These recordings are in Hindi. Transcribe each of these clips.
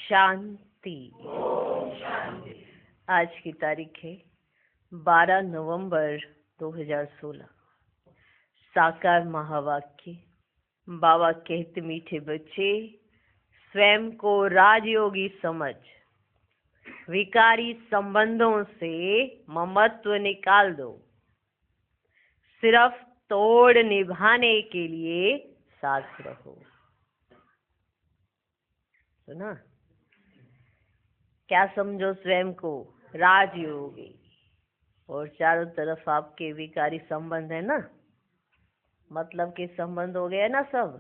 शांति। आज की तारीख है 12 नवंबर 2016। साकार महावाक्य। बाबा कहते, मीठे बच्चे, स्वयं को राजयोगी समझ, विकारी संबंधों से ममत्व निकाल दो, सिर्फ तोड़ निभाने के लिए साथ रहो। सुना? क्या समझो स्वयं को? राजयोगी। और चारों तरफ आपके विकारी संबंध है ना, मतलब के संबंध हो गए ना, सब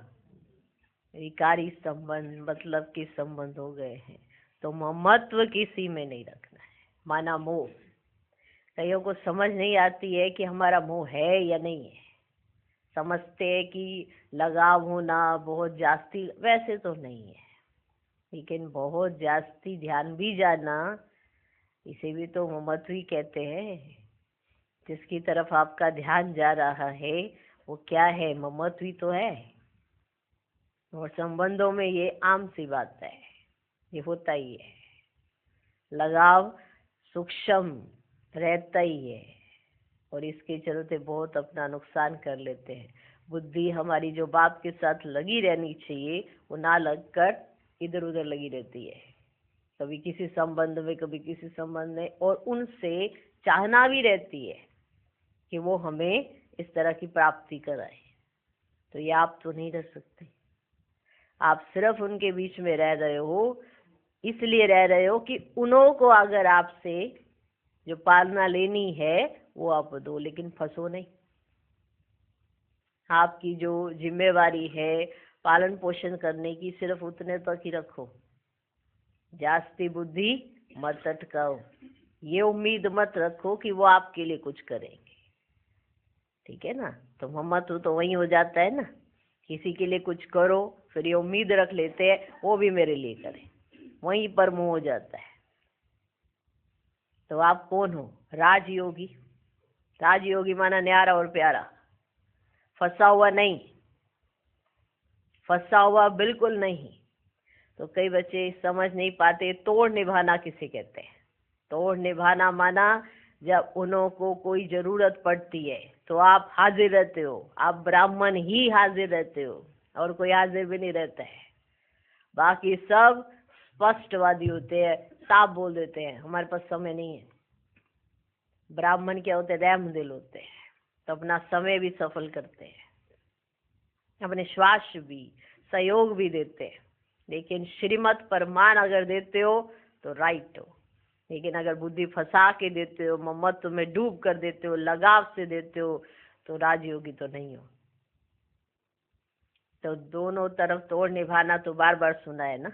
विकारी संबंध मतलब के संबंध हो गए हैं। तो ममत्व किसी में नहीं रखना है, माना मोह। कईयों को समझ नहीं आती है कि हमारा मोह है या नहीं है। समझते हैं कि लगाव होना बहुत जास्ती, वैसे तो नहीं है, लेकिन बहुत जास्ती ध्यान भी जाना, इसे भी तो ममत्व ही कहते हैं। जिसकी तरफ आपका ध्यान जा रहा है वो क्या है? ममत्व ही तो है। और संबंधों में ये आम सी बात है, ये होता ही है। लगाव सूक्ष्म रहता ही है और इसके चलते बहुत अपना नुकसान कर लेते हैं। बुद्धि हमारी जो बाप के साथ लगी रहनी चाहिए वो ना लगकर इधर उधर लगी रहती है, कभी किसी संबंध में कभी किसी संबंध में, और उनसे चाहना भी रहती है कि वो हमें इस तरह की प्राप्ति कराए। तो ये आप तो नहीं रह सकते। आप सिर्फ उनके बीच में रह रहे हो, इसलिए रह रहे हो कि उन्हों को अगर आपसे जो पालना लेनी है वो आप दो, लेकिन फंसो नहीं। आपकी जो जिम्मेवारी है पालन पोषण करने की, सिर्फ उतने तक ही रखो। जास्ती बुद्धि मत अटकाओ। ये उम्मीद मत रखो कि वो आपके लिए कुछ करेंगे, ठीक है ना? तो ममत्व तो वही हो जाता है ना, किसी के लिए कुछ करो फिर ये उम्मीद रख लेते हैं वो भी मेरे लिए करे, वहीं पर मुंह हो जाता है। तो आप कौन हो? राजयोगी। राजयोगी माना न्यारा और प्यारा, फंसा हुआ नहीं, फंसा हुआ बिल्कुल नहीं। तो कई बच्चे समझ नहीं पाते, तोड़ निभाना किसे कहते हैं? तोड़ निभाना माना जब उन्हों को कोई जरूरत पड़ती है तो आप हाजिर रहते हो, आप ब्राह्मण ही हाजिर रहते हो और कोई हाजिर भी नहीं रहता है। बाकी सब स्पष्टवादी होते हैं, साफ बोल देते हैं हमारे पास समय नहीं है। ब्राह्मण क्या होते हैं? रहम दिल होते हैं, तो अपना समय भी सफल करते हैं, अपने श्वास भी, सहयोग भी देते हैं। लेकिन श्रीमत पर मान अगर देते हो तो राइट हो, लेकिन अगर बुद्धि फंसा के देते हो, ममत्व में डूब कर देते हो, लगाव से देते हो, तो राजयोगी तो नहीं हो। तो दोनों तरफ तोड़ निभाना तो बार बार सुना है ना।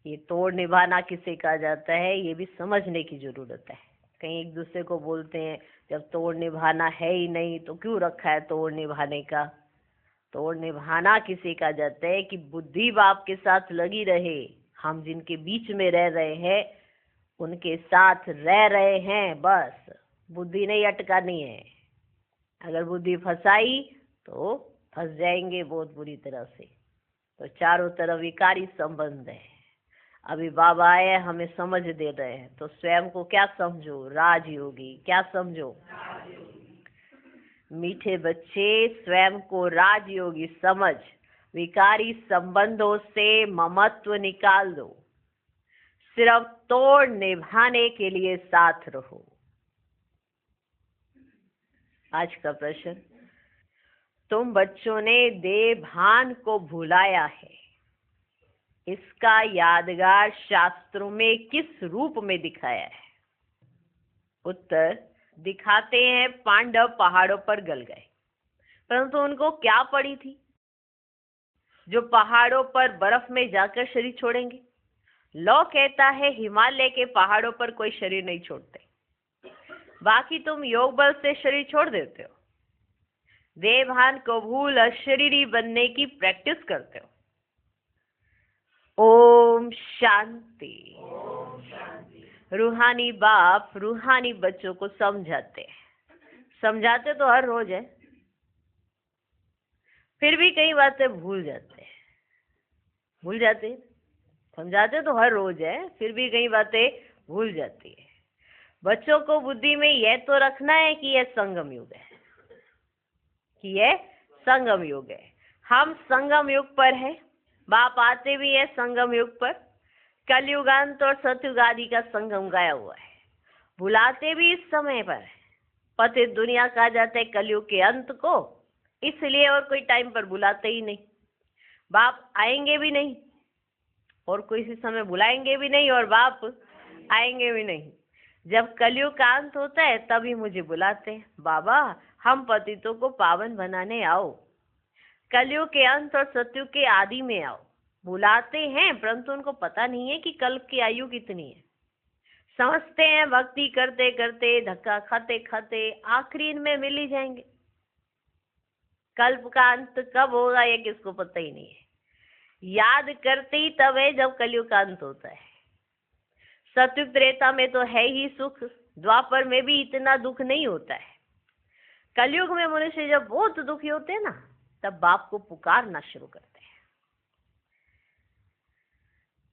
ये तोड़ निभाना किसे कहा जाता है ये भी समझने की जरूरत है। कहीं एक दूसरे को बोलते हैं जब तोड़ निभाना है ही नहीं तो क्यों रखा है तोड़ निभाने का? तोड़ निभाना किसे कहा जाता है कि बुद्धि बाप के साथ लगी रहे, हम जिनके बीच में रह रहे हैं उनके साथ रह रहे हैं, बस बुद्धि नहीं अटकानी है। अगर बुद्धि फंसाई तो फंस जाएंगे बहुत बुरी तरह से। तो चारों तरफ विकारी संबंध है। अभी बाबा आए हमें समझ दे रहे हैं, तो स्वयं को क्या समझो? राजयोगी। क्या समझो? मीठे बच्चे, स्वयं को राजयोगी समझ, विकारी संबंधों से ममत्व निकाल दो, सिर्फ तोड़ निभाने के लिए साथ रहो। आज का प्रश्न, तुम बच्चों ने देह भान को भुलाया है, इसका यादगार शास्त्रों में किस रूप में दिखाया है? उत्तर, दिखाते हैं पांडव पहाड़ों पर गल गए, परंतु उनको क्या पड़ी थी जो पहाड़ों पर बर्फ में जाकर शरीर छोड़ेंगे? लौ कहता है हिमालय के पहाड़ों पर कोई शरीर नहीं छोड़ते, बाकी तुम योग बल से शरीर छोड़ देते हो, देवभान को भूल अशरीरी बनने की प्रैक्टिस करते हो। ओम शांति। रूहानी बाप रूहानी बच्चों को समझाते हैं, समझाते तो हर रोज है, फिर भी कई बातें भूल जाते हैं, समझाते तो हर रोज है, फिर भी कई बातें भूल जाती है। बच्चों को बुद्धि में यह तो रखना है कि यह संगम युग है, कि यह संगम युग है। हम संगम युग पर है। बाप आते भी है संगम युग पर। कलयुगांत और सतयुग आदि का संगम गाया हुआ है। बुलाते भी इस समय पर है। पतित दुनिया कहा जाता है कलयुग के अंत को, इसलिए और कोई टाइम पर बुलाते ही नहीं। बाप आएंगे भी नहीं और किसी समय बुलाएंगे भी नहीं और बाप आएंगे भी नहीं। जब कलयुग का अंत होता है तभी मुझे बुलाते हैं, बाबा हम पतितों को पावन बनाने आओ, कलयुग के अंत और सतयुग के आदि में आओ। बुलाते हैं परंतु उनको पता नहीं है कि कल्प की आयु कितनी है। समझते हैं भक्ति करते करते, धक्का खाते खाते आखिरी में मिल ही जाएंगे। कल्प का अंत कब होगा ये किसको पता ही नहीं है। याद करते ही तब है जब कलयुग का अंत होता है। सतयुग त्रेता में तो है ही सुख, द्वापर में भी इतना दुख नहीं होता है। कलयुग में मनुष्य जब बहुत दुखी होते हैं ना, तब बाप को पुकारना शुरू करते हैं।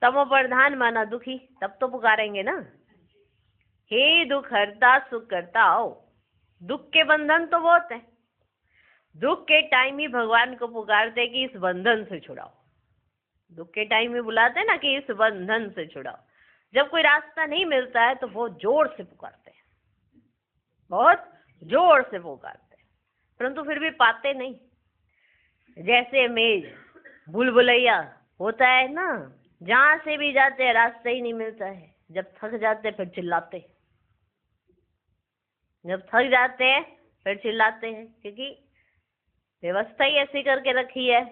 तमो प्रधान माना दुखी, तब तो पुकारेंगे ना, हे दुख हरता सुख करता आओ। दुख के बंधन तो बहुत है। दुख के टाइम ही भगवान को पुकारते कि इस बंधन से छुड़ाओ। दुख के टाइम में बुलाते ना कि इस बंधन से छुड़ाओ। जब कोई रास्ता नहीं मिलता है तो बहुत जोर से पुकारते हैं, बहुत जोर से पुकारते हैं, परंतु फिर भी पाते नहीं। जैसे मेज भूलभुलैया होता है ना, जहां से भी जाते हैं रास्ता ही नहीं मिलता है। जब थक जाते हैं फिर चिल्लाते हैं, जब थक जाते हैं फिर चिल्लाते हैं, क्योंकि व्यवस्था ही ऐसी करके रखी है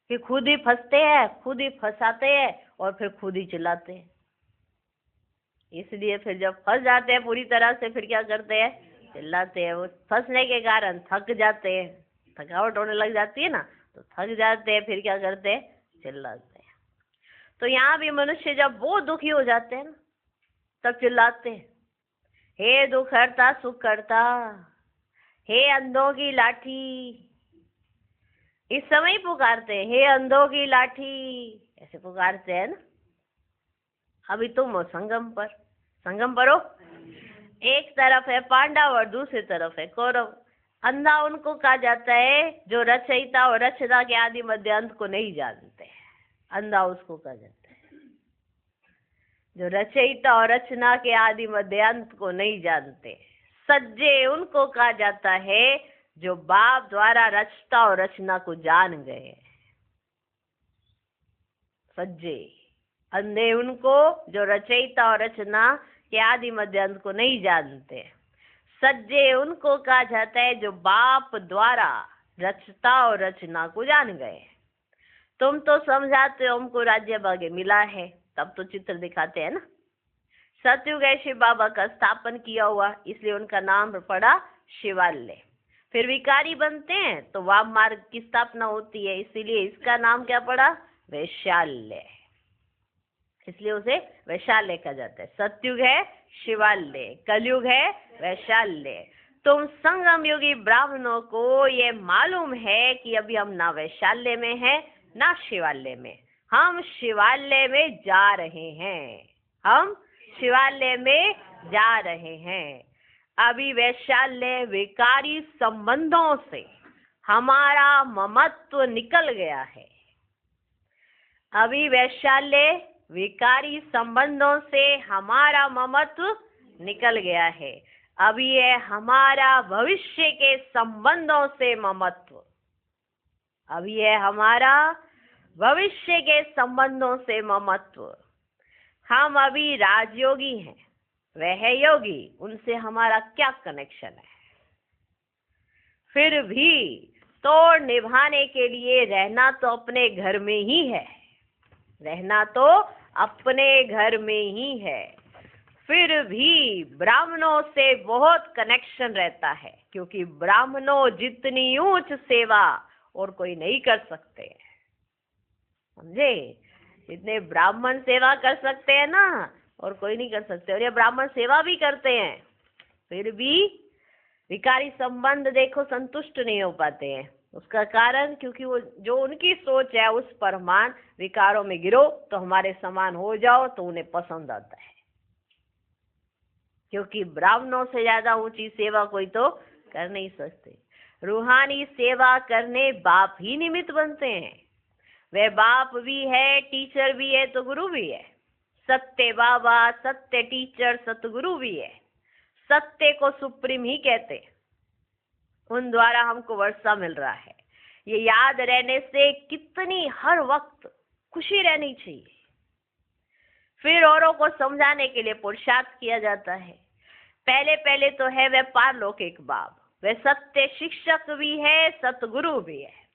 कि खुद ही फंसते हैं, खुद ही फंसाते हैं और फिर खुद ही चिल्लाते हैं। इसलिए फिर जब फंस जाते हैं पूरी तरह से फिर क्या करते हैं, चिल्लाते हैं। वो फंसने के कारण थक जाते हैं, थकावट होने लग जाती है ना, तो थक जाते हैं, फिर क्या करते हैं, चिल्लाते हैं। तो यहाँ भी मनुष्य जब बहुत दुखी हो जाते हैं ना, तब चिल्लाते हैं, हे दुख हरता सुख करता, हे अंधों की लाठी। इस समय पुकारते हैं, हे अंधों की लाठी, ऐसे पुकारते हैं ना। अभी तुम हो संगम पर, संगम पर हो। एक तरफ है पांडव और दूसरी तरफ है कौरव। अंधा उनको कहा जाता है जो रचयिता और रचना के आदि मध्य अंत को नहीं जानते। अंधा उसको कहा जाता है जो रचयिता और रचना के आदि मध्य अंत को नहीं जानते। सज्जे उनको कहा जाता है जो बाप द्वारा रचता और रचना को जान गए। सज्जे। अंधे उनको जो रचयिता और रचना के आदि मध्य अंत को नहीं जानते। सज्जे उनको कहा जाता है जो बाप द्वारा रचता और रचना को जान गए। तुम तो समझाते हो हमको राज्य भाग्य मिला है, तब तो चित्र दिखाते हैं ना। सतयुग है शिव बाबा का स्थापन किया हुआ, इसलिए उनका नाम पड़ा शिवालय। फिर विकारी बनते हैं तो वाम मार्ग की स्थापना होती है, इसीलिए इसका नाम क्या पड़ा, वैशाल्य। इसलिए उसे वैशाल्य कहा जाता है। सतयुग है शिवालय, कलयुग है वैशाल्य। तुम संगम युगी ब्राह्मणों को ये मालूम है कि अभी हम ना वैशाल्य में है ना शिवालय में, हम शिवालय में जा रहे हैं, हम शिवालय में जा रहे हैं। अभी वैशाल्य विकारी संबंधों से हमारा ममत्व निकल गया है। अभी वैशाल्य विकारी संबंधों से हमारा ममत्व निकल गया है। अभी है हमारा भविष्य के संबंधों से ममत्व। अभी है हमारा भविष्य के संबंधों से ममत्व। हम अभी राजयोगी हैं, वह योगी, उनसे हमारा क्या कनेक्शन है। फिर भी तोड़ निभाने के लिए रहना तो अपने घर में ही है, रहना तो अपने घर में ही है। फिर भी ब्राह्मणों से बहुत कनेक्शन रहता है, क्योंकि ब्राह्मणों जितनी ऊंच सेवा और कोई नहीं कर सकते, समझे। जितने ब्राह्मण सेवा कर सकते हैं ना, और कोई नहीं कर सकते। और ये ब्राह्मण सेवा भी करते हैं, फिर भी विकारी संबंध देखो संतुष्ट नहीं हो पाते हैं। उसका कारण क्योंकि वो जो उनकी सोच है उस पर मान विकारों में गिरो तो हमारे समान हो जाओ तो उन्हें पसंद आता है, क्योंकि ब्राह्मणों से ज्यादा ऊंची सेवा कोई तो कर नहीं सकते। रूहानी सेवा करने बाप ही निमित्त बनते हैं। वे बाप भी है, टीचर भी है तो गुरु भी है। सत्य बाबा, सत्य टीचर, सतगुरु भी है। सत्य को सुप्रीम ही कहते, उन द्वारा हमको वर्षा मिल रहा है। ये याद रहने से कितनी हर वक्त खुशी रहनी चाहिए। फिर औरों को समझाने के लिए पुरुषार्थ किया जाता है। पहले पहले तो है वे पारलौकिक बाप, वे सत्य शिक्षक भी है, सतगुरु भी है।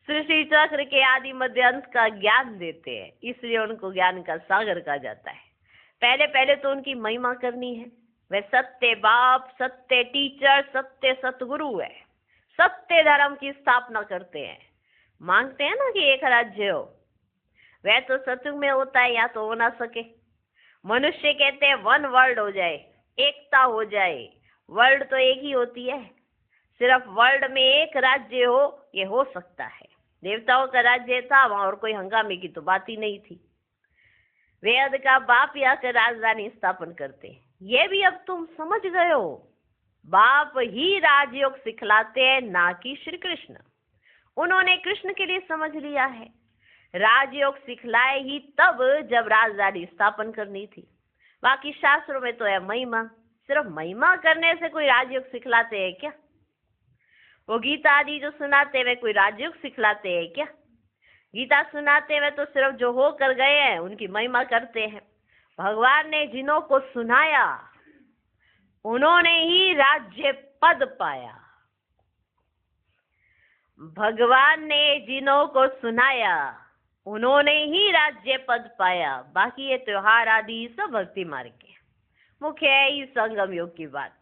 सृष्टि चक्र के आदि मध्य अंत का ज्ञान देते हैं, इसलिए उनको ज्ञान का सागर कहा जाता है। पहले पहले तो उनकी महिमा करनी है। वे सत्य बाप, सत्य टीचर, सत्य सतगुरु है। सत्य धर्म की स्थापना करते हैं। मांगते हैं ना कि एक राज्य हो, वह तो सत्युग में होता है, या तो हो ना सके। मनुष्य कहते हैं वन वर्ल्ड हो जाए, एकता हो जाए। वर्ल्ड तो एक ही होती है, सिर्फ वर्ल्ड में एक राज्य हो, ये हो सकता है। देवताओं का राज्य था, वहां और कोई हंगामे की तो बात ही नहीं थी। वेद का बाप आकर राजधानी स्थापन करते हैं। ये भी अब तुम समझ गए हो, बाप ही राजयोग सिखलाते हैं, ना कि श्री कृष्ण। उन्होंने कृष्ण के लिए समझ लिया है। राजयोग सिखलाए ही तब जब राजधानी स्थापन करनी थी। बाकी शास्त्रों में तो है महिमा। सिर्फ महिमा करने से कोई राजयोग सिखलाते हैं क्या? वो गीता आदि जो सुनाते वे कोई राजयोग सिखलाते हैं क्या? गीता सुनाते हुए तो सिर्फ जो हो कर गए हैं उनकी महिमा करते हैं। भगवान ने जिन्हों को सुनाया उन्होंने ही राज्य पद पाया। भगवान ने जिन्हों को सुनाया उन्होंने ही राज्य पद पाया। बाकी ये त्योहार आदि सब भक्ति मार्ग के मुख्य है ही संगम योग की बात।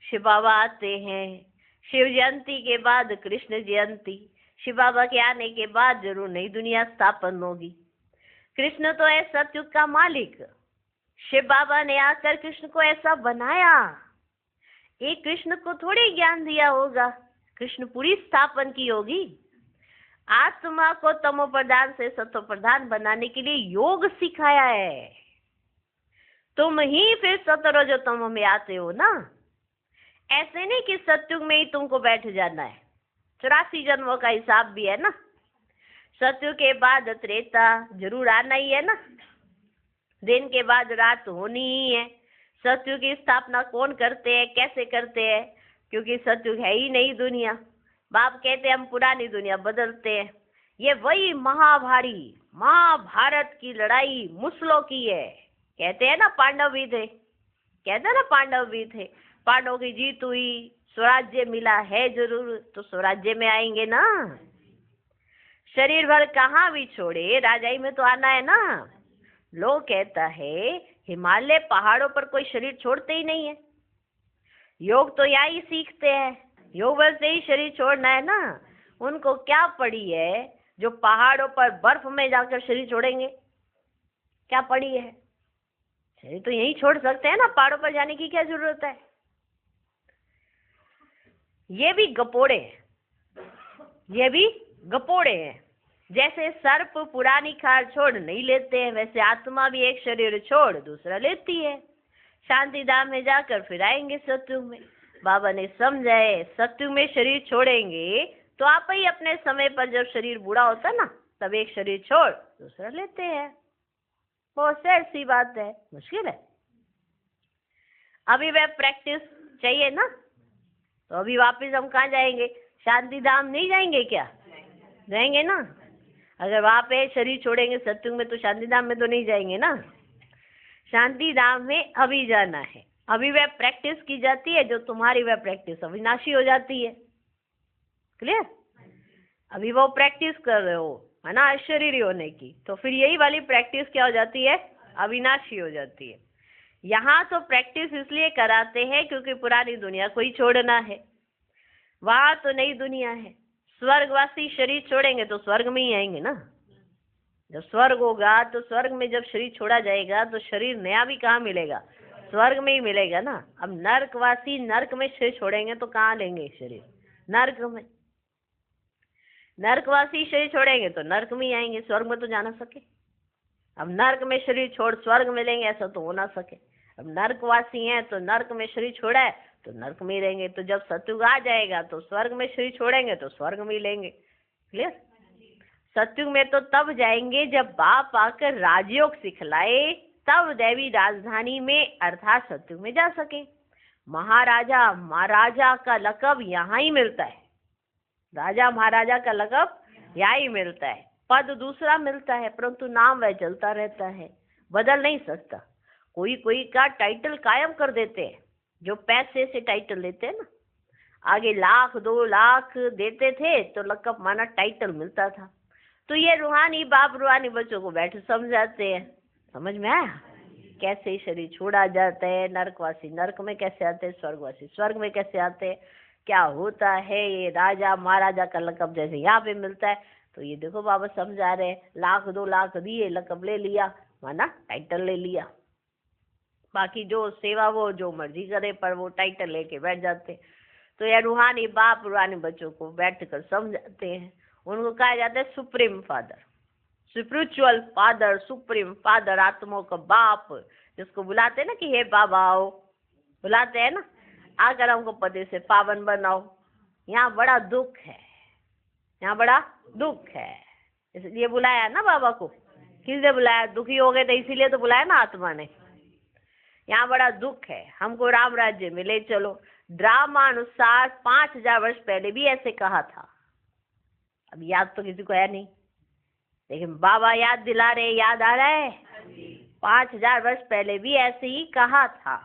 शिव बाबा आते हैं, शिव जयंती के बाद कृष्ण जयंती, शिव बाबा के आने के बाद जरूर नई दुनिया स्थापन होगी। कृष्ण तो है सतयुग का मालिक। शिव बाबा ने आकर कृष्ण को ऐसा बनाया। एक कृष्ण को थोड़ी ज्ञान दिया होगा, कृष्ण पूरी स्थापन की होगी। आत्मा को तमो प्रधान से सतो प्रधान बनाने के लिए योग सिखाया है। तुम ही फिर सतरजो तमो में आते हो ना। ऐसे नहीं कि सतयुग में ही तुमको बैठ जाना है। 84 जन्मों का हिसाब भी है ना। सतयुग के बाद त्रेता जरूर आना ही है ना। दिन के बाद रात होनी ही है। सतयुग की स्थापना कौन करते हैं, कैसे करते हैं? क्योंकि सतयुग है ही नहीं दुनिया। बाप कहते हैं हम पुरानी दुनिया बदलते हैं। ये वही महाभारत की लड़ाई मुसलों की है। कहते हैं ना पांडव भी थे, कहते हैं ना पांडव भी थे। पांडवों की जीत हुई, स्वराज्य मिला है जरूर, तो स्वराज्य में आएंगे ना। शरीर भर कहाँ भी छोड़े, राजाई में तो आना है ना। लोग कहता है हिमालय पहाड़ों पर कोई शरीर छोड़ते ही नहीं है। योग तो यहाँ ही सीखते हैं, योग बल से ही शरीर छोड़ना है ना। उनको क्या पड़ी है जो पहाड़ों पर बर्फ में जाकर शरीर छोड़ेंगे? क्या पड़ी है? शरीर तो यही छोड़ सकते हैं ना, पहाड़ों पर जाने की क्या जरूरत है? ये भी गपोड़े हैं, ये भी गपोड़े हैं। जैसे सर्प पुरानी खाल छोड़ नहीं लेते हैं, वैसे आत्मा भी एक शरीर छोड़ दूसरा लेती है। शांति धाम में जाकर फिर आएंगे सतयुग में। बाबा ने समझाए सतयुग में शरीर छोड़ेंगे तो आप ही अपने समय पर जब शरीर बूढ़ा होता ना तब एक शरीर छोड़ दूसरा लेते हैं। बहुत से ऐसी बात है, मुश्किल है। अभी वह प्रैक्टिस चाहिए ना, तो अभी वापस हम कहाँ जाएंगे? शांति धाम नहीं जाएंगे क्या? जाएंगे ना। अगर वहां पे शरीर छोड़ेंगे सतयुग में तो शांति धाम में तो नहीं जाएंगे ना। शांति धाम में अभी जाना है। अभी वह प्रैक्टिस की जाती है, जो तुम्हारी वह प्रैक्टिस अविनाशी हो जाती है। क्लियर? अभी वो प्रैक्टिस कर रहे हो है ना अशरीरी होने की, तो फिर यही वाली प्रैक्टिस क्या हो जाती है? अविनाशी हो जाती है। यहाँ तो प्रैक्टिस इसलिए कराते हैं क्योंकि पुरानी दुनिया को ही छोड़ना है, वहां तो नई दुनिया है। स्वर्गवासी शरीर छोड़ेंगे तो स्वर्ग में ही आएंगे ना। जब स्वर्ग होगा तो स्वर्ग में जब शरीर छोड़ा जाएगा तो शरीर नया भी कहाँ मिलेगा? स्वर्ग में ही मिलेगा ना। अब नर्कवासी नर्क में शरीर छोड़ेंगे तो कहाँ लेंगे शरीर? नर्क में। नरकवासी शरीर छोड़ेंगे तो नरक में ही आएंगे, स्वर्ग में तो जा ना सके। अब नरक में शरीर छोड़ स्वर्ग में लेंगे ऐसा तो हो ना सके। अब नरकवासी हैं तो नरक में शरीर छोड़ा है तो नरक में ही रहेंगे। तो जब सतयुग आ जाएगा तो स्वर्ग में शरीर छोड़ेंगे तो स्वर्ग में ही लेंगे। क्लियर? सतयुग में तो तब जाएंगे जब बाप आकर राजयोग सिखलाए, तब दैवी राजधानी में अर्थात सतयुग में जा सके। महाराजा महाराजा का लक़ब यहाँ ही मिलता है। राजा महाराजा का लक़ब यहाँ ही मिलता है। पद दूसरा मिलता है परंतु नाम वह चलता रहता है, बदल नहीं सकता। कोई कोई का टाइटल कायम कर देते हैं, जो पैसे से टाइटल लेते हैं ना, आगे 1,00,000 2,00,000 देते थे तो लक़ब माना टाइटल मिलता था। तो ये रूहानी बाप रूहानी बच्चों को बैठ समझाते हैं। समझ में आया कैसे शरीर छोड़ा जाता है? नरकवासी नरक में कैसे आते हैं, स्वर्गवासी स्वर्ग में कैसे आते हैं, क्या होता है? ये राजा महाराजा का लक़ब जैसे यहाँ पे मिलता है, तो ये देखो बाबा समझा रहे हैं। 1,00,000 2,00,000 दिए, लक़ब ले लिया, माना टाइटल ले लिया। बाकी जो सेवा वो जो मर्जी करे पर वो टाइटल लेके बैठ जाते। तो ये रूहानी बाप रूहानी बच्चों को बैठ कर समझाते हैं। उनको कहा जाता है supreme father, spiritual father, supreme father, आत्माओं का बाप, जिसको बुलाते हैं ना कि हे बाबा आओ, बुलाते हैं ना, आकर हमको पति से पावन बनाओ। यहाँ बड़ा दुख है, यहाँ बड़ा दुख है, इसलिए बुलाया ना बाबा को। किसने बुलाया? दुखी हो गए थे इसीलिए तो बुलाया ना आत्मा ने। यहाँ बड़ा दुख है, हमको राम राज्य में ले चलो। ड्रामा अनुसार 5,000 वर्ष पहले भी ऐसे कहा था। अब याद तो किसी को है नहीं, लेकिन बाबा याद दिला रहे। याद आ रहा है? 5,000 वर्ष पहले भी ऐसे ही कहा था।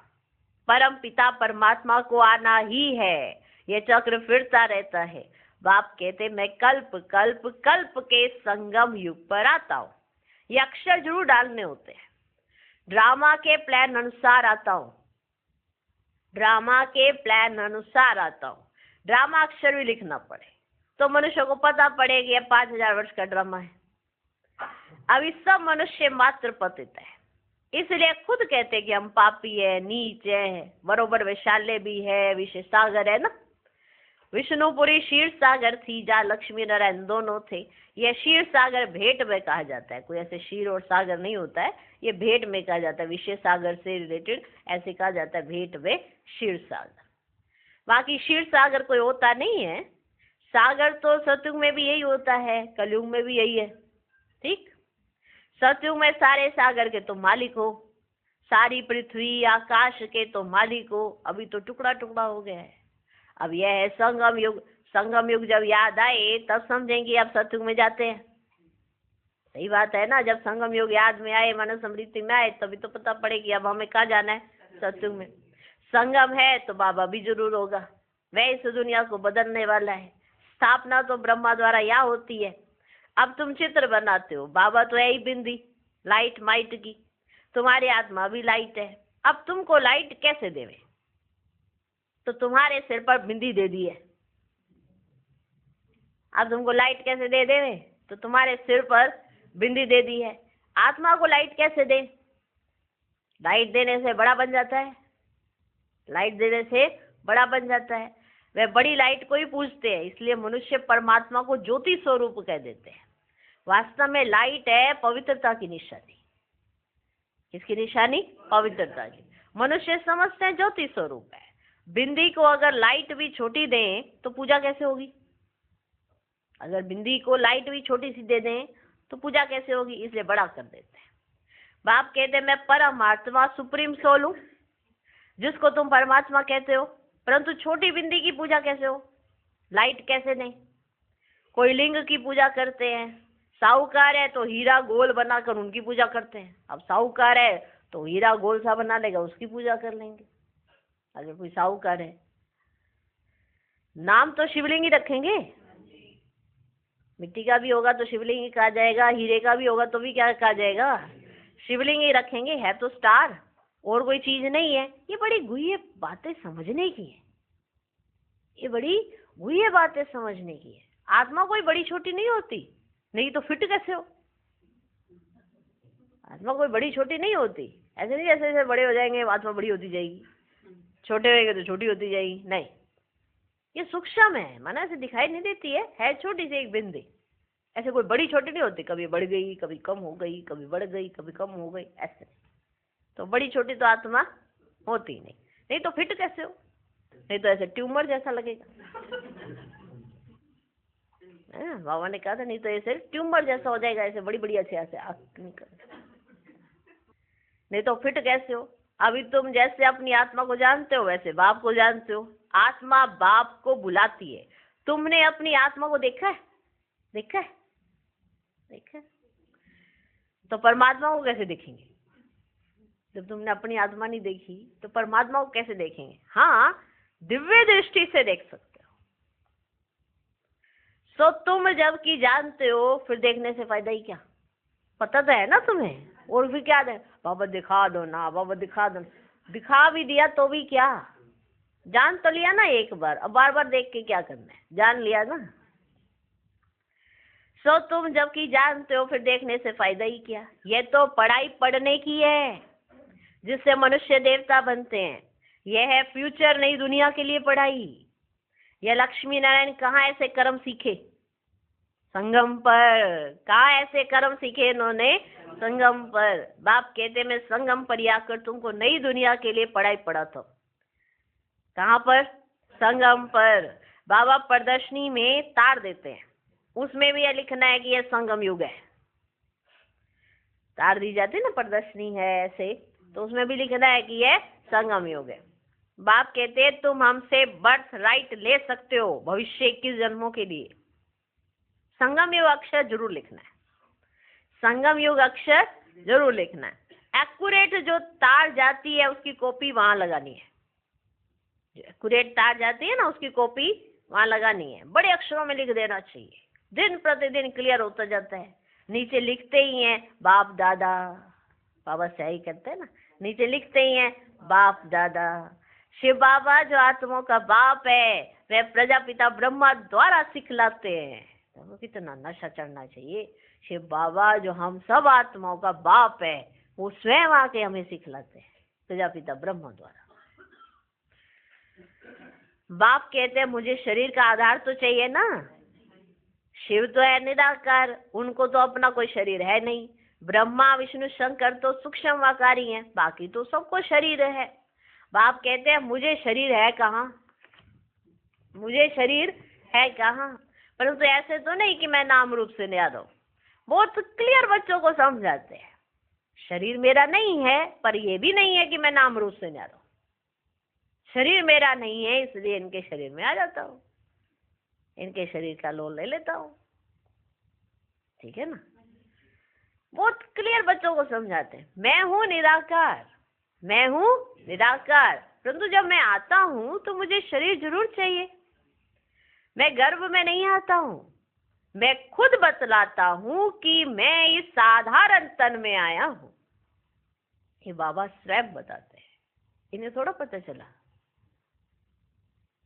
परम पिता परमात्मा को आना ही है, ये चक्र फिरता रहता है। बाप कहते मैं कल्प कल्प कल्प के संगम युग पर आता हूँ। ये अक्षर जरूर डालने होते हैं। ड्रामा के प्लान अनुसार आता हूँ, ड्रामा के प्लान अनुसार आता हूँ। ड्रामा अक्षर भी लिखना पड़े तो मनुष्य को पता पड़े कि 5,000 वर्ष का ड्रामा है। अभी सब मनुष्य मात्र पतित है, इसलिए खुद कहते हैं कि हम पापी है, नीच है। बरोबर वैशाल्य भी है, विषय सागर है ना। विष्णुपुरी क्षीर सागर थी जहाँ लक्ष्मी नारायण दोनों थे। यह क्षीर सागर भेंट में कहा जाता है, कोई ऐसे क्षीर और सागर नहीं होता है, ये भेंट में कहा जाता है। विषय सागर से रिलेटेड ऐसे कहा जाता है भेंट में क्षीर सागर। बाकी क्षीर सागर कोई होता नहीं है। सागर तो सतयुग में भी यही होता है, कलयुग में भी यही है। ठीक, सतयुग में सारे सागर के तो मालिक हो, सारी पृथ्वी आकाश के तो मालिक हो। अभी तो टुकड़ा टुकड़ा हो गया है। अब यह है संगम युग। संगम युग जब याद आए तब समझेंगे अब सतयुग में जाते हैं। सही बात है ना? जब संगम युग याद में आए, मन स्मृति में आए, तभी तो पता पड़ेगी अब हमें कहाँ जाना है, सतयुग में। संगम है तो बाबा भी जरूर होगा, वह इस दुनिया को बदलने वाला है। स्थापना तो ब्रह्मा द्वारा यहाँ होती है। अब तुम चित्र बनाते हो, बाबा तो है ही बिंदी लाइट माइट की, तुम्हारी आत्मा भी लाइट है। अब तुमको लाइट कैसे देवे? तो तुम्हारे सिर पर बिंदी दे दी है। अब तुमको लाइट कैसे दे देवे? तो तुम्हारे सिर पर बिंदी दे दी है। आत्मा को लाइट कैसे दे? लाइट देने से बड़ा बन जाता है, लाइट देने से बड़ा बन जाता है। वह बड़ी लाइट को ही पूजते हैं, इसलिए मनुष्य परमात्मा को ज्योति स्वरूप कह देते हैं। वास्तव में लाइट है पवित्रता की निशानी। किसकी निशानी? पवित्रता की। मनुष्य समझते हैं ज्योति स्वरूप है। बिंदी को अगर लाइट भी छोटी दें तो पूजा कैसे होगी? अगर बिंदी को लाइट भी छोटी सी दे दें तो पूजा कैसे होगी? इसलिए बड़ा कर देते हैं। बाप कहते हैं मैं परमात्मा सुप्रीम सोल हूँ, जिसको तुम परमात्मा कहते हो, परंतु छोटी बिंदी की पूजा कैसे हो? लाइट कैसे नहीं? कोई लिंग की पूजा करते हैं। साहूकार है तो हीरा गोल बनाकर उनकी पूजा करते हैं। अब साहूकार है तो हीरा गोल सा बना लेगा, उसकी पूजा कर लेंगे। अगर कोई साहूकार है, नाम तो शिवलिंग ही रखेंगे। मिट्टी का भी होगा तो शिवलिंग ही कहा जाएगा, हीरे का भी होगा तो भी क्या कहा जाएगा? शिवलिंग ही रखेंगे। है तो स्टार, और कोई चीज नहीं है। ये बड़ी गुह्य बातें समझने की है, ये बड़ी गुह्य बातें समझने की है। आत्मा कोई बड़ी छोटी नहीं होती, नहीं तो फिट कैसे हो? आत्मा कोई बड़ी छोटी नहीं होती। ऐसे नहीं जैसे जैसे बड़े हो जाएंगे आत्मा बड़ी होती जाएगी, छोटे होंगे तो छोटी होती जाएगी। नहीं, ये सूक्ष्म है, माना ऐसे दिखाई नहीं देती है छोटी सी एक बिंदी, ऐसे कोई बड़ी छोटी नहीं होती, कभी बढ़ गई कभी कम हो गई, कभी बढ़ गई कभी कम हो गई, ऐसे। तो बड़ी छोटी तो आत्मा होती नहीं, नहीं तो फिट कैसे हो, नहीं तो ऐसे ट्यूमर जैसा लगेगा। बाबा ने कहा था नहीं तो ऐसे ट्यूमर जैसा हो जाएगा, ऐसे बड़ी बड़ी अच्छे ऐसे नहीं तो फिट कैसे हो। अभी तुम जैसे अपनी आत्मा को जानते हो वैसे बाप को जानते हो, आत्मा बाप को बुलाती है। तुमने अपनी आत्मा को देखा है? देखा है? देखा है? तो परमात्मा को कैसे देखेंगे? जब तुमने अपनी आत्मा नहीं देखी तो परमात्मा को कैसे देखेंगे? हाँ, दिव्य दृष्टि से देख सकते हो। तो तुम जबकि जानते हो फिर देखने से फायदा ही क्या? पता तो है ना तुम्हें, और फिर क्या दे, बाबा दिखा दो ना, बाबा दिखा दो। दिखा भी दिया तो भी क्या, जान तो लिया ना एक बार, अब बार बार देख के क्या करना है, जान लिया ना। सो तुम जबकि जानते हो फिर देखने से फायदा ही क्या? ये तो पढ़ाई पढ़ने की है जिससे मनुष्य देवता बनते हैं। यह है फ्यूचर नई दुनिया के लिए पढ़ाई। यह लक्ष्मी नारायण कहाँ ऐसे कर्म सीखे? संगम पर। कहाँ ऐसे कर्म सीखे इन्होंने? संगम पर। बाप कहते मैं संगम पर आकर तुमको नई दुनिया के लिए पढ़ाई पढ़ाता हूँ। कहाँ पर? संगम पर। बाबा प्रदर्शनी में तार देते हैं, उसमें भी यह लिखना है कि यह संगम युग है। तार दी जाती है ना, प्रदर्शनी है ऐसे, तो उसमें भी लिखना है कि यह संगम युग है। बाप कहते हैं तुम हमसे बर्थ राइट ले सकते हो भविष्य 21 जन्मों के लिए। संगम युग अक्षर जरूर लिखना है, संगम युग अक्षर जरूर लिखना है। एक्यूरेट जो तार जाती है उसकी कॉपी वहां लगानी है, जो एक्यूरेट तार जाती है ना उसकी कॉपी वहां लगानी है। बड़े अक्षरों में लिख देना चाहिए, दिन प्रतिदिन क्लियर होता जाता है। नीचे लिखते ही हैं बाप दादा, बाबा सही करते हैं ना, नीचे लिखते ही हैं बाप दादा। शिव बाबा जो आत्माओं का बाप है वह प्रजापिता ब्रह्मा द्वारा सिखलाते हैं। तो कितना नशा चढ़ना चाहिए। शिव बाबा जो हम सब आत्माओं का बाप है वो स्वयं आके हमें सिखलाते हैं प्रजापिता ब्रह्मा द्वारा। बाप कहते हैं मुझे शरीर का आधार तो चाहिए ना। शिव तो है निराकार, उनको तो अपना कोई शरीर है नहीं। ब्रह्मा विष्णु शंकर तो सूक्ष्म आकारी हैं, बाकी तो सबको शरीर है। बाप कहते हैं मुझे शरीर है कहाँ, मुझे शरीर है कहाँ। परंतु ऐसे तो नहीं कि मैं नाम रूप से न्यारा हूं। बहुत क्लियर बच्चों को समझाते हैं शरीर मेरा नहीं है, पर यह भी नहीं है कि मैं नाम रूप से न्यारा हूं। शरीर मेरा नहीं है इसलिए इनके शरीर में आ जाता हूँ, इनके शरीर का लोल ले लेता हूँ। ठीक है ना, बहुत क्लियर बच्चों को समझाते हैं। मैं हूँ निराकार, मैं हूँ निराकार, परंतु जब मैं आता हूँ तो मुझे शरीर जरूर चाहिए। मैं गर्भ में नहीं आता हूँ, मैं खुद बतलाता हूँ कि मैं इस साधारण तन में आया हूँ। ये बाबा स्वयं बताते हैं, इन्हें थोड़ा पता चला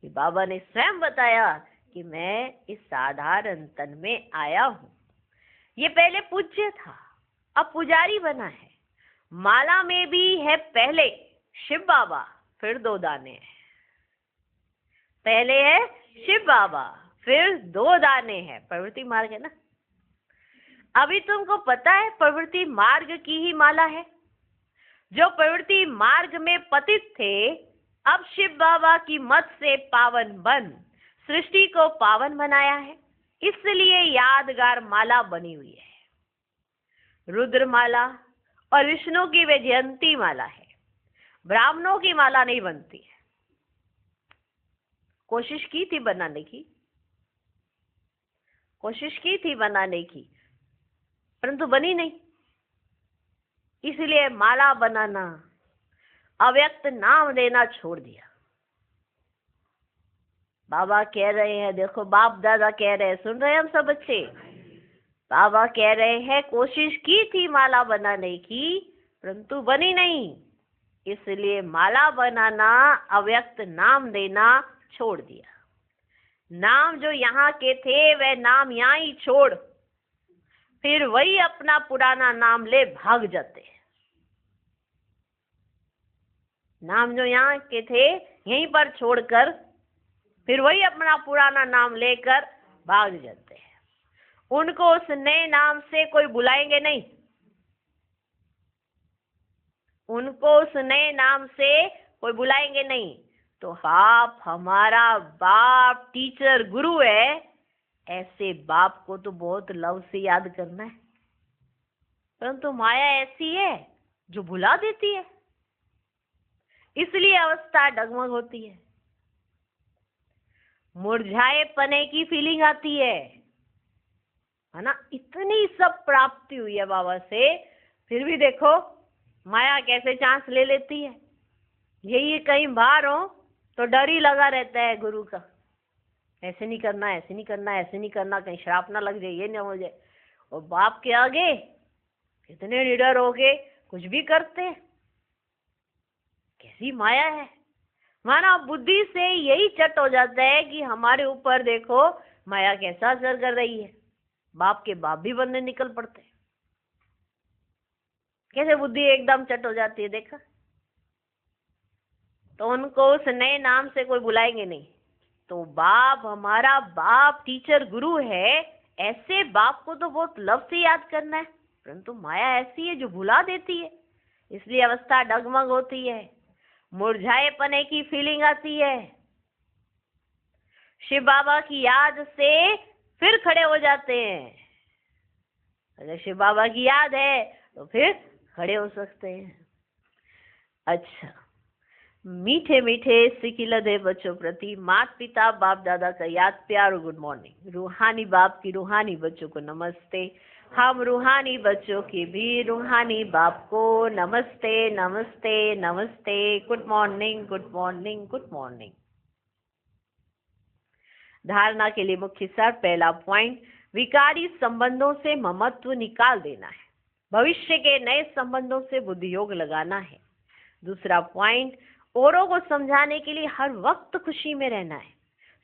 कि बाबा ने स्वयं बताया कि मैं इस साधारण तन में आया हूँ। ये पहले पूज्य था, अब पुजारी बना है। माला में भी है पहले शिव बाबा, फिर 2 दाने हैं। पहले है शिव बाबा, फिर 2 दाने हैं। प्रवृत्ति मार्ग है ना। अभी तुमको पता है प्रवृत्ति मार्ग की ही माला है। जो प्रवृत्ति मार्ग में पतित थे अब शिव बाबा की मत से पावन बन सृष्टि को पावन बनाया है, इसलिए यादगार माला बनी हुई है। रुद्र माला और विष्णु की वे जयंती माला है। ब्राह्मणों की माला नहीं बनती है। कोशिश की थी बनाने की, कोशिश की थी बनाने की, परंतु बनी नहीं। इसलिए माला बनाना, अव्यक्त नाम देना छोड़ दिया। बाबा कह रहे हैं, देखो बाप दादा कह रहे हैं, सुन रहे हैं हम सब बच्चे। बाबा कह रहे हैं कोशिश की थी माला बनाने की, परंतु बनी नहीं, इसलिए माला बनाना, अव्यक्त नाम देना छोड़ दिया। नाम जो यहाँ के थे वह नाम यहाँ ही छोड़ फिर वही अपना पुराना नाम ले भाग जाते। नाम जो यहाँ के थे यहीं पर छोड़कर फिर वही अपना पुराना नाम लेकर भाग जाते हैं। उनको उस नए नाम से कोई बुलाएंगे नहीं, उनको उस नए नाम से कोई बुलाएंगे नहीं। तो बाप हमारा बाप टीचर गुरु है, ऐसे बाप को तो बहुत लव से याद करना है। परंतु माया ऐसी है जो भुला देती है, इसलिए अवस्था डगमग होती है, मुरझाए पने की फीलिंग आती है ना। इतनी सब प्राप्ति हुई है बाबा से, फिर भी देखो माया कैसे चांस ले लेती है। यही कहीं बाहर हो तो डर ही लगा रहता है गुरु का, ऐसे नहीं करना, ऐसे नहीं करना, ऐसे नहीं करना, कहीं श्राप ना लग जाए, ये ना हो जाए। और बाप के आगे कितने निडर हो के कुछ भी करते, कैसी माया है। मानव बुद्धि से यही चट हो जाता है कि हमारे ऊपर देखो माया कैसा असर कर रही है। बाप के बाप भी बनने निकल पड़ते, कैसे बुद्धि एकदम चट हो जाती है, देखा। तो उनको उस नए नाम से कोई बुलाएंगे नहीं। तो बाप हमारा बाप टीचर गुरु है, ऐसे बाप को तो बहुत लव से याद करना है। परंतु माया ऐसी है जो भुला देती है, इसलिए अवस्था डगमग होती है, मुरझाए पने की फीलिंग आती है। शिव बाबा की याद से फिर खड़े हो जाते हैं। अगर शिव बाबा की याद है तो फिर खड़े हो सकते हैं। अच्छा, मीठे मीठे सिकिलधे बच्चों प्रति माता पिता बाप दादा का याद प्यार और गुड मॉर्निंग। रूहानी बाप की रूहानी बच्चों को नमस्ते। हम रूहानी बच्चों की भी रूहानी बाप को नमस्ते नमस्ते नमस्ते। Good morning good morning good morning. धारणा के लिए मुख्य सार, पहला पॉइंट, विकारी संबंधों से ममत्व निकाल देना है, भविष्य के नए संबंधों से बुद्धि योग लगाना है। दूसरा पॉइंट, औरों को समझाने के लिए हर वक्त खुशी में रहना है,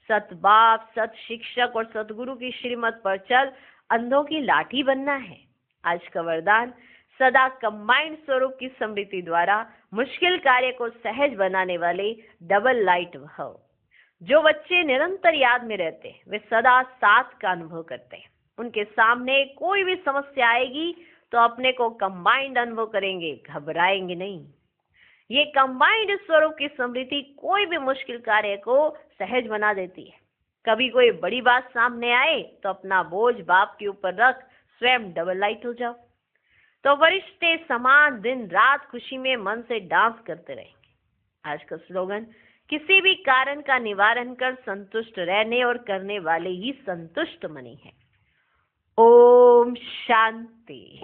सत बाप सत शिक्षक और सतगुरु की श्रीमत पर चल अंधों की लाठी बनना है। आज का वरदान, सदा कंबाइंड स्वरूप की स्मृति द्वारा मुश्किल कार्य को सहज बनाने वाले डबल लाइट भव। जो बच्चे निरंतर याद में रहते हैं वे सदा साथ का अनुभव करते हैं। उनके सामने कोई भी समस्या आएगी तो अपने को कंबाइंड अनुभव करेंगे, घबराएंगे नहीं। ये कंबाइंड स्वरूप की स्मृति कोई भी मुश्किल कार्य को सहज बना देती है। कभी कोई बड़ी बात सामने आए तो अपना बोझ बाप के ऊपर रख स्वयं डबल लाइट हो जाओ। तो फरिश्ते समान दिन रात खुशी में मन से डांस करते रहेंगे। आज का स्लोगन, किसी भी कारण का निवारण कर संतुष्ट रहने और करने वाले ही संतुष्ट मनी है। ओम शांति।